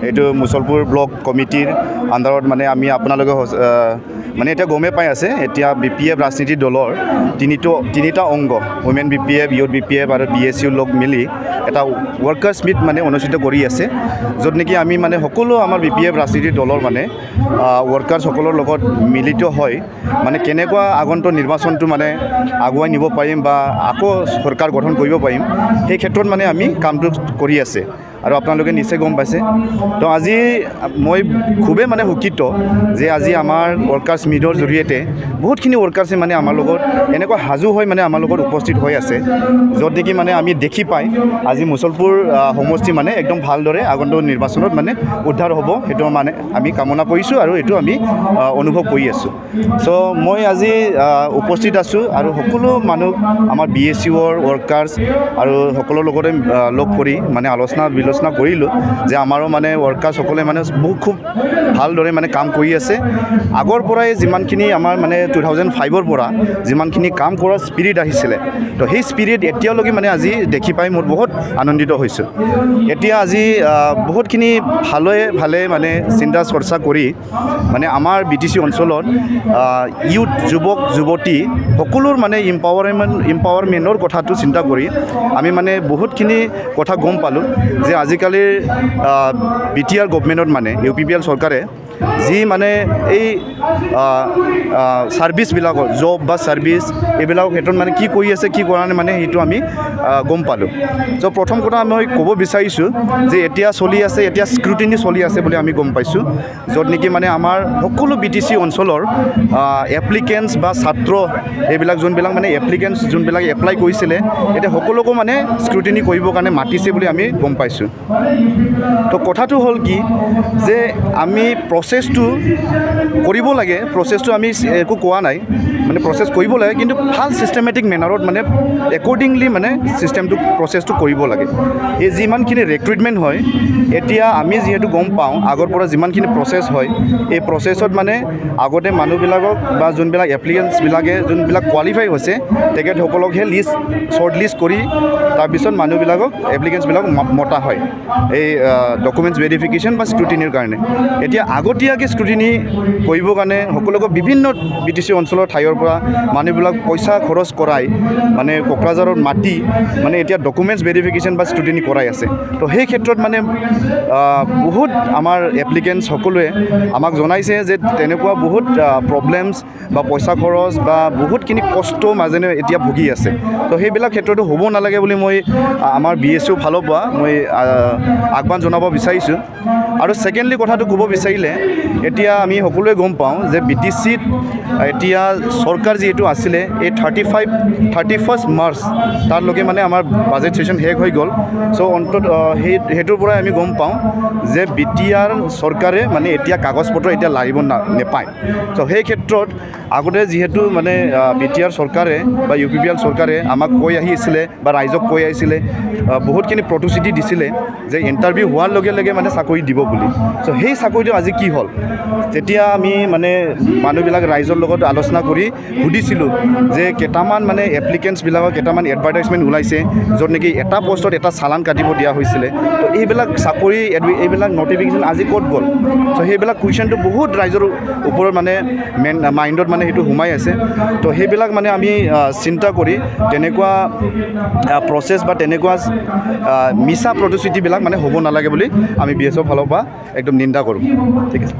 এইটো মুছলপুৰ ব্লক কমিটিৰ আণ্ডাৰত মানে আমি আপোনালোকে মানে এতিয়া গমে পাই আছে এতিয়া BPF ৰাজনীতি দলৰ তিনিটা অংগ ওমেন BPF ইউথ BPF আৰু BSU লগ মিলি এটা ৱৰ্কাৰ্ছ মিট মানে অনুষ্ঠিত কৰি আছে য'ত নেকি আমি মানে সকলো আমাৰ BPF ৰাজনীতি দলৰ মানে ৱৰ্কাৰ্ছসকলৰ লগত মিলিত হয় মানে কেনেকুৱা আগন্তুক নিৰ্বাচনটো মানে আগুৱাই নিব পাৰিম বা আকৌ চৰকাৰ গঠন কৰিব পাৰিম সেই ক্ষেত্ৰত মানে আমি কামটো কৰি আছে আৰু আপোনালোকে নিশ্চয় গম পাইছে তো আজি মই খুবেই মানে সুখিত যে আজি আমাৰ ৱৰ্কাৰ্ছ মিটৰ জৰিয়তে বহুতখিনি ৱৰ্কাৰ্ছে মানে আমাৰ লগত এনেকুৱা সাজু হৈ মানে আমাৰ লগত উপস্থিত হৈ আছে য'ত নেকি মানে আমি দেখি পাই আজি মুছলপুৰ সমষ্টি মানে একদম ভালদৰে আগন্তুক নিৰ্বাচনত মানে উদ্ধাৰ হ'ব সেইটো মানে আমি কামনা কৰিছোঁ আৰু এইটো আমি অনুভৱ কৰি আছোঁ চ' মই আজি উপস্থিত আছোঁ আৰু সকলো মানুহ আমাৰ BSUৰ ৱৰ্কাৰ্ছ আৰু সকলোৰ লগতে লগ কৰি মানে আলোচনা কৰিলোঁ যে আমাৰো মানে ৱৰ্কাৰ্ছসকলে মানে খুব ভালদৰে মানে কাম কৰি আছে আগৰ পৰাই যিমানখিনি আমাৰ মানে 2005ৰ পৰা যিমানখিনি কাম কৰাৰ স্পিৰিট আহিছিলে তো সেই স্পিৰিট এতিয়ালৈকে মানে আজি দেখি পাই মোৰ বহুত আনন্দিত হৈছোঁ এতিয়া আজি বহুতখিনি ভালে মানে চিন্তা চৰ্চা কৰি মানে আমাৰ BTC অঞ্চলত ইউথ যুৱক যুৱতী সকলোৰ মানে ইম্পাৱাৰমেণ্টৰ কথাটো চিন্তা কৰি আমি মানে বহুতখিনি কথা গম পালোঁ যে আজিকালিৰ BTR গভৰ্ণমেণ্টত মানে UPPL চৰকাৰে যি মানে এই ছাৰ্ভিচবিলাকৰ জব বা ছাৰ্ভিচ এইবিলাকৰ ক্ষেত্ৰত মানে কি কৰি আছে কি কৰা নাই মানে সেইটো আমি গম পালোঁ চ' প্ৰথম কথা মই ক'ব বিচাৰিছোঁ যে এতিয়া চলি আছে এতিয়া স্ক্ৰুটিনি চলি আছে বুলি আমি গম পাইছোঁ য'ত নেকি মানে আমাৰ সকলো BTC অঞ্চলৰ এপ্লিকেণ্টছ বা ছাত্ৰ এইবিলাক যোনবিলাক মানে এপ্লিকেণ্টছ যোনবিলাক এপ্লাই কৰিছিলে এতিয়া সকলোকো মানে স্ক্ৰুটিনি কৰিবৰ কাৰণে মাতিছে বুলি আমি গম পাইছোঁ তো কথাটো হ'ল কি যে আমি প্ৰচেছটো কৰিব লাগে প্ৰচেছটো আমি একো কোৱা নাই মানে প্ৰচেছ কৰিব লাগে কিন্তু ভাল ছিষ্টেমেটিক মেনাৰত মানে একৰ্ডিংলি মানে চিষ্টেমটো প্ৰচেছটো কৰিব লাগে এই যিমানখিনি ৰিক্ৰুইটমেণ্ট হয় এতিয়া আমি যিহেতু গম পাওঁ আগৰ পৰা যিমানখিনি প্ৰচেছ হয় এই প্ৰচেছত মানে আগতে মানুহবিলাকক বা যোনবিলাক এপ্লিকেণ্টছবিলাকে যোনবিলাক কোৱালিফাই হৈছে তেখেতসকলকহে শ্বৰ্ট লিষ্ট কৰি তাৰপিছত মানুহবিলাকক এপ্লিকেণ্টছবিলাকক মতা হয় এই ডকুমেণ্টছ ভেৰিফিকেশ্যন বা স্ক্ৰুটিনিৰ কাৰণে এতিয়া আগতীয়াকৈ স্ক্ৰুটিনি কৰিবৰ কাৰণে সকলোকে বিভিন্ন BTC অঞ্চলৰ ঠাইৰ পৰা মানুহবিলাক পইচা খৰচ কৰাই মানে কোকৰাঝাৰত মাতি মানে এতিয়া ডকুমেণ্টছ ভেৰিফিকেশ্যন বা স্ক্ৰুটিনি কৰাই আছে তো সেই ক্ষেত্ৰত মানে বহুত আমাৰ এপ্লিকেণ্টছ সকলোৱে আমাক জনাইছে যে তেনেকুৱা বহুত প্ৰব্লেমছ বা পইচা খৰচ বা বহুতখিনি কষ্ট মাজেৰে এতিয়া ভুগি আছে তো সেইবিলাক ক্ষেত্ৰতো হ'ব নালাগে বুলি মই আমাৰ BSU ফালৰ পৰা মই আহ্বান জনাব বিচাৰিছোঁ আৰু ছেকেণ্ডলি কথাটো ক'ব বিচাৰিলে এতিয়া আমি সকলোৱে গম পাওঁ যে BTCত এতিয়া চৰকাৰ যিহেতু আছিলে এই 31 মাৰ্চ তাৰলৈকে মানে আমাৰ বাজেট ছেশ্যন শেষ হৈ গ'ল চ' অন্তত সেইটোৰ পৰাই আমি গম পাওঁ যে BTR চৰকাৰে মানে এতিয়া কাগজ পত্ৰ এতিয়া লাগিব নেপায় চ' সেই ক্ষেত্ৰত আগতে যিহেতু মানে BTR চৰকাৰে বা UPPL চৰকাৰে আমাক কৈ আহিছিলে বা ৰাইজক কৈ আহিছিলে বহুতখিনি প্ৰতিশ্ৰুতি দিছিলে যে ইণ্টাৰভিউ হোৱাৰ লগে লগে মানে চাকৰি দিব বুলি চ' সেই চাকৰিটো আজি কি হ'ল তেতিয়া আমি মানে মানুহবিলাক ৰাইজৰ লগত আলোচনা কৰি সুধিছিলোঁ যে কেইটামান মানে এপ্লিকেণ্টছবিলাকৰ কেইটামান এডভাৰটাইজমেণ্ট ওলাইছে য'ত নেকি এটা পষ্টত এটা চালান কাটিব দিয়া হৈছিলে তো এইবিলাক চাকৰি এইবিলাক নটিফিকেশ্যন আজি ক'ত গ'ল চ' সেইবিলাক কুৱেশ্যনটো বহুত ৰাইজৰ ওপৰত মানে মাইণ্ডত মানে সেইটো সোমাই আছে তো সেইবিলাক মানে আমি চিন্তা কৰি তেনেকুৱা প্ৰচেছ বা তেনেকুৱা মিছা প্ৰতিশ্ৰুতিবিলাক মানে হ'ব নালাগে বুলি আমি BSUৰ ফালৰ পৰা একদম নিন্দা কৰোঁ ঠিক আছে